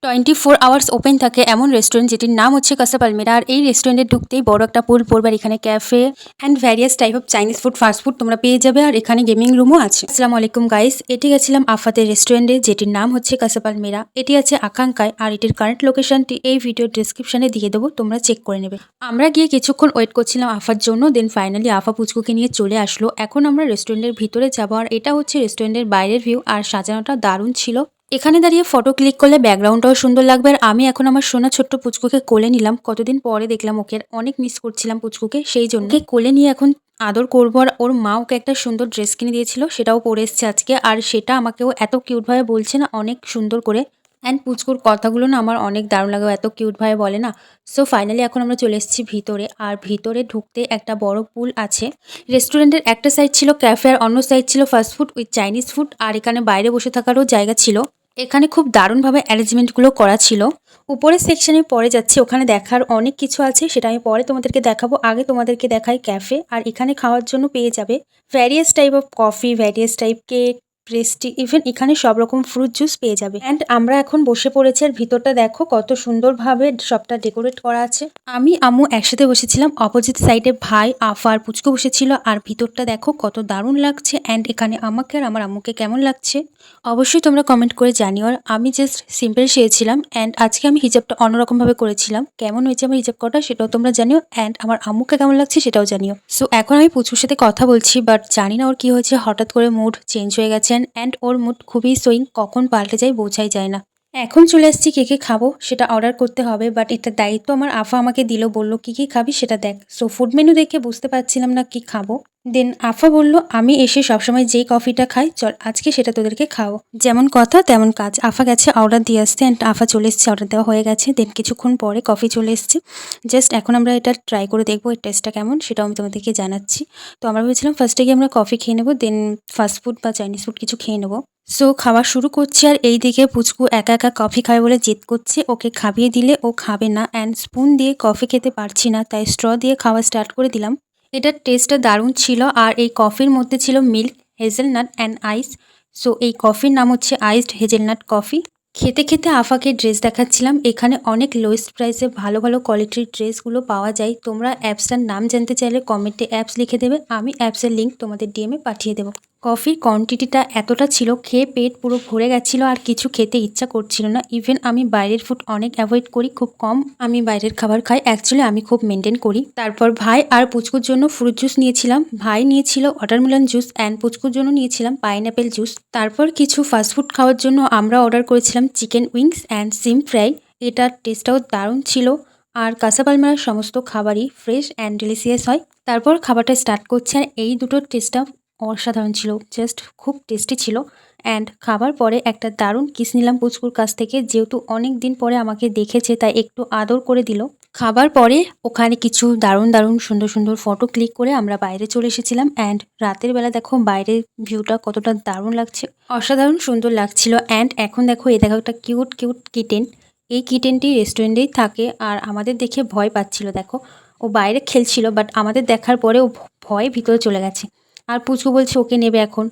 24 hours open থাকে এমন restaurant যেটির নাম হচ্ছে কাসা পালমেরা। আর এই রেস্টুরেন্টে ঢুকতেই বড় একটা পুল পড়বার, এখানে cafe and various type of Chinese food, fast food তোমরা পেয়ে যাবে। আর এখানে গেমিং রুমও আছে। আসসালামু আলাইকুম গাইস, এটি গেছিলাম আফাতের রেস্টুরেন্টে যেটির নাম হচ্ছে কাসা পালমেরা। এটি আছে আকাঙ্কায়, আর এটির কারেন্ট লোকেশনটি এই ভিডিওর ডিসক্রিপশনে দিয়ে দেবো, তোমরা চেক করে নেবে। আমরা গিয়ে কিছুক্ষণ ওয়েট করছিলাম আফার জন্য, দেন ফাইনালি আফা পুচকুকে নিয়ে চলে আসলো। এখন আমরা রেস্টুরেন্টের ভিতরে যাবো, আর এটা হচ্ছে রেস্টুরেন্টের বাইরের ভিউ। আর সাজানোটা দারুণ ছিল। এখানে দাঁড়িয়ে ফটো ক্লিক করলে ব্যাকগ্রাউন্ডটাও সুন্দর লাগবে। আর আমি এখন আমার সোনা ছোট্ট পুচকুকে কোলে নিলাম। কতদিন পরে দেখলাম ওকে, অনেক মিস করছিলাম পুচকুকে, সেই জন্য ওকে কোলে নিয়ে এখন আদর করবো। আর ওর মা ওকে একটা সুন্দর ড্রেস কিনে দিয়েছিল, সেটাও পরে এসছে আজকে। আর সেটা আমাকেও এত কিউটভাবে বলছে না, অনেক সুন্দর করে। অ্যান্ড পুচকুর কথাগুলো না আমার অনেক দারুণ লাগে, এত কিউটভাবে বলে না। সো ফাইনালি এখন আমরা চলে এসেছি ভিতরে। আর ভিতরে ঢুকতে একটা বড় পুল আছে। রেস্টুরেন্টের একটা সাইড ছিল ক্যাফে, আর অন্য সাইড ছিল fast food with Chinese food. আর এখানে বাইরে বসে থাকারও জায়গা ছিল। এখানে খুব দারুণভাবে অ্যারেঞ্জমেন্টগুলো করা ছিল। উপরের সেকশনে পরে যাচ্ছে, ওখানে দেখার অনেক কিছু আছে, সেটা আমি পরে তোমাদেরকে দেখাবো। আগে তোমাদেরকে দেখাই ক্যাফে। আর এখানে খাওয়ার জন্য পেয়ে যাবে various type of coffee, various type cake, pastry, even এখানে সব রকম ফ্রুট জুস পেয়ে যাবে। অ্যান্ড আমরা এখন বসে পড়েছি। আর ভিতরটা দেখো কত সুন্দরভাবে সবটা ডেকোরেট করা আছে। আমি আম্মু একসাথে বসেছিলাম, অপোজিট সাইডে ভাই আফা আর পুচকু বসেছিল। আর ভিতরটা দেখো কত দারুণ লাগছে। অ্যান্ড এখানে আমাকে আর আমার আম্মুকে কেমন লাগছে অবশ্যই তোমরা কমেন্ট করে জানিও। আর আমি জাস্ট সিম্পল সেয়েছিলাম। অ্যান্ড আজকে আমি হিজাবটা অন্যরকমভাবে করেছিলাম। কেমন হয়েছে আমার হিজাব করা সেটাও তোমরা জানিও। অ্যান্ড আমার আম্মুকে কেমন লাগছে সেটাও জানিও। সো এখন আমি পুচুর সাথে কথা বলছি, বাট জানি না ওর কি হয়েছে, হঠাৎ করে মুড চেঞ্জ হয়ে গেছে। অ্যান্ড ওর মুড খুবই সুইং, কখন পাল্টে যায় বোঝাই যায় না। এখন চলে আসছি কে কে খাবো সেটা অর্ডার করতে হবে, বাট এটার দায়িত্ব আমার আফা আমাকে দিল, বললো কি কি খাবি সেটা দেখ। সো ফুড মেনু দেখে বুঝতে পারছিলাম না কি খাবো। দেন আফা বলল আমি এসে সবসময় যেই কফিটা খাই, চল আজকে সেটা তোদেরকে খাও। যেমন কথা তেমন কাজ, আফা গেছে অর্ডার দিয়ে আসতে। অ্যান্ড আফা চলে এসছে, অর্ডার দেওয়া হয়ে গেছে। দেন কিছুক্ষণ পরে কফি চলে এসছে। জাস্ট এখন আমরা এটা ট্রাই করে দেখবো এর টেস্টটা কেমন, সেটাও আমি তোমাদেরকে জানাচ্ছি। তো আমরা ভেবেছিলাম ফার্স্টে গিয়ে আমরা কফি খেয়ে নেবো, দেন ফাস্টফুড বা চাইনিজ ফুড কিছু খেয়ে নেবো। সো খাওয়া শুরু করছি। আর এই দিকে পুচকু একা একা কফি খাবে বলে জেদ করছে, ওকে খাবিয়ে দিলে ও খাবে না। অ্যান্ড স্পুন দিয়ে কফি খেতে পারছি না, তাই স্ট্র দিয়ে খাওয়া স্টার্ট করে দিলাম। এটার টেস্টটা দারুণ ছিল। আর এই কফির মধ্যে ছিল milk, hazelnut and ice. So এই কফির নাম হচ্ছে আইসড হেজেলনাট কফি। খেতে খেতে আফাকে ড্রেস দেখাচ্ছিলাম। এখানে অনেক লোয়েস্ট প্রাইসে ভালো ভালো কোয়ালিটির ড্রেসগুলো পাওয়া যায়। তোমরা অ্যাপসটার নাম জানতে চাইলে কমেন্টে অ্যাপস লিখে দেবে, আমি অ্যাপসের লিঙ্ক তোমাদের ডিএমে পাঠিয়ে দেবো। কফির কোয়ান্টিটিটা এতটা ছিল, খেয়ে পেট পুরো ভরে গেছিলো, আর কিছু খেতে ইচ্ছা করছিল না। ইভেন আমি বাইরের ফুড অনেক অ্যাভয়েড করি, খুব কম আমি বাইরের খাবার খাই। অ্যাকচুয়ালি আমি খুব মেনটেন করি। তারপর ভাই আর পুচকুর জন্য ফ্রুট জুস নিয়েছিলাম। ভাই নিয়েছিল ওয়াটারমেলন জুস, অ্যান্ড পুচকুর জন্য নিয়েছিলাম পাইনঅ্যাপেল জুস। তারপর কিছু ফাস্টফুড খাওয়ার জন্য আমরা অর্ডার করেছিলাম chicken wings and SIM fry. এটার টেস্টটাও দারুণ ছিল। আর কাসা পালমেরার সমস্ত খাবারই ফ্রেশ অ্যান্ড ডেলিসিয়াস হয়। তারপর খাবারটা স্টার্ট করছে। আর এই দুটোর টেস্টটা অসাধারণ ছিল, জাস্ট খুব টেস্টি ছিল। অ্যান্ড খাবার পরে একটা দারুণ কিস নিলাম পুচকুর কাছ থেকে, যেহেতু অনেক দিন পরে আমাকে দেখেছে তাই একটু আদর করে দিল। খাবার পরে ওখানে কিছু দারুণ দারুণ সুন্দর সুন্দর ফটো ক্লিক করে আমরা বাইরে চলে এসেছিলাম। অ্যান্ড রাতের বেলা দেখো বাইরের ভিউটা কতটা দারুণ লাগছে, অসাধারণ সুন্দর লাগছিল। অ্যান্ড এখন দেখো এই দেখো একটা কিউট কিউট কিটেন। এই কিটেনটি রেস্টুরেন্টেই থাকে, আর আমাদের দেখে ভয় পাচ্ছিল। দেখো ও বাইরে খেলছিল, বাট আমাদের দেখার পরে ও ভয়ে ভিতরে চলে গেছে। আর পুচকু বলছে ওকে নেবে এখন,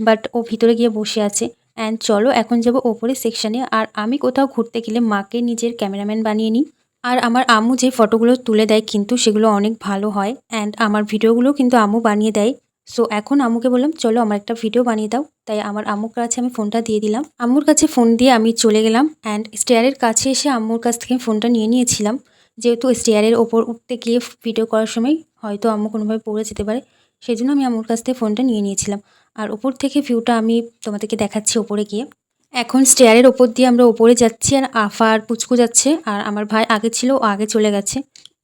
বাট ও ভিতরে গিয়ে বসে আছে। অ্যান্ড চলো এখন যাবো ওপরের সেকশানে। আর আমি কোথাও ঘুরতে গেলে মাকে নিজের ক্যামেরাম্যান বানিয়ে নিই। আর আমার আম্মু যে ফটোগুলো তুলে দেয় কিন্তু সেগুলো অনেক ভালো হয়। অ্যান্ড আমার ভিডিওগুলো কিন্তু আম্মু বানিয়ে দেয়। সো এখন আম্মুকে বললাম চলো আমার একটা ভিডিও বানিয়ে দাও। তাই আমার আম্মুর কাছে আমি ফোনটা দিয়ে দিলাম। আম্মুর কাছে ফোন দিয়ে আমি চলে গেলাম। অ্যান্ড স্টেয়ারের কাছে এসে আম্মুর কাছ থেকে ফোনটা নিয়ে নিয়েছিলাম, যেহেতু স্টেয়ারের ওপর উঠতে গিয়ে ভিডিও করার সময় হয়তো আম্মু কোনোভাবে পড়ে যেতে পারে, সেই জন্য আমি আম্মুর কাছ থেকে ফোনটা নিয়ে নিয়েছিলাম। আর ওপর থেকে ভিউটা আমি তোমাদেরকে দেখাচ্ছি ওপরে গিয়ে। এখন স্টেয়ারের ওপর দিয়ে আমরা ওপরে যাচ্ছি। আর আফা আর পুচকু যাচ্ছে, আর আমার ভাই আগে ছিল, ও আগে চলে গেছে।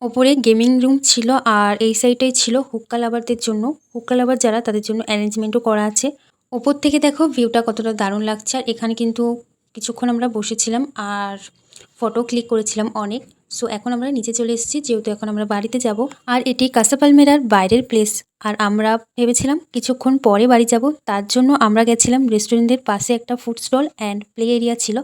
ওপরে গেমিং রুম ছিল, আর এই সাইডটাই ছিল হুক্কা লাভারদের জন্য। হুক্কা লাভার যারা তাদের জন্য অ্যারেঞ্জমেন্টও করা আছে। ওপর থেকে দেখো ভিউটা কতটা দারুণ লাগছে। আর এখানে কিন্তু কিছুক্ষণ আমরা বসেছিলাম আর ফটো ক্লিক করেছিলাম অনেক। সো এখন আমরা নিচে চলে এসেছি, যেহেতু এখন আমরা বাড়িতে যাব। আর এটি কাসা পালমেরার বাইরের প্লেস। আর আমরা ভেবেছিলাম কিছুক্ষণ পরে বাড়ি যাব, তার জন্য আমরা গেছিলাম রেস্টুরেন্টের পাশে একটা food stall and play area ছিল,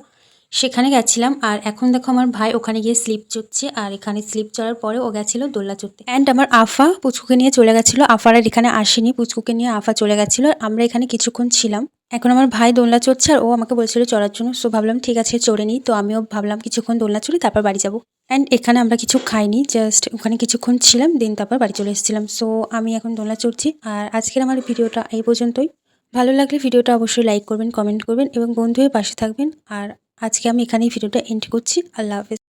সেখানে গেছিলাম। আর এখন দেখো আমার ভাই ওখানে গিয়ে স্লিপ চড়ছে, আর এখানে স্লিপ চড়ার পরে ও গেছিলো দোলনা চড়তে। অ্যান্ড আমার আফা পুচকুকে নিয়ে চলে গেছিলো। আফার আর এখানে আসেনি, পুচকুকে নিয়ে আফা চলে গেছিলো। আমরা এখানে কিছুক্ষণ ছিলাম। এখন আমার ভাই দোলনা চড়ছে আর ও আমাকে বলছিল চড়ার জন্য। সো ভাবলাম ঠিক আছে চড়ে নিই। তো আমিও ভাবলাম কিছুক্ষণ দোলনা চড়ি তারপর বাড়ি যাবো। অ্যান্ড এখানে আমরা কিছু খাইনি, জাস্ট ওখানে কিছুক্ষণ ছিলাম, দেন তারপর বাড়ি চলে এসেছিলাম। সো আমি এখন দোলনা চড়ছি। আর আজকের আমার ভিডিওটা এই পর্যন্তই। ভালো লাগলে ভিডিওটা অবশ্যই লাইক করবেন, কমেন্ট করবেন এবং বন্ধু হয়ে পাশে থাকবেন। আর আজকে আমি এখানেই ভিডিওটা এন্ড করছি। আল্লাহ হাফেজ।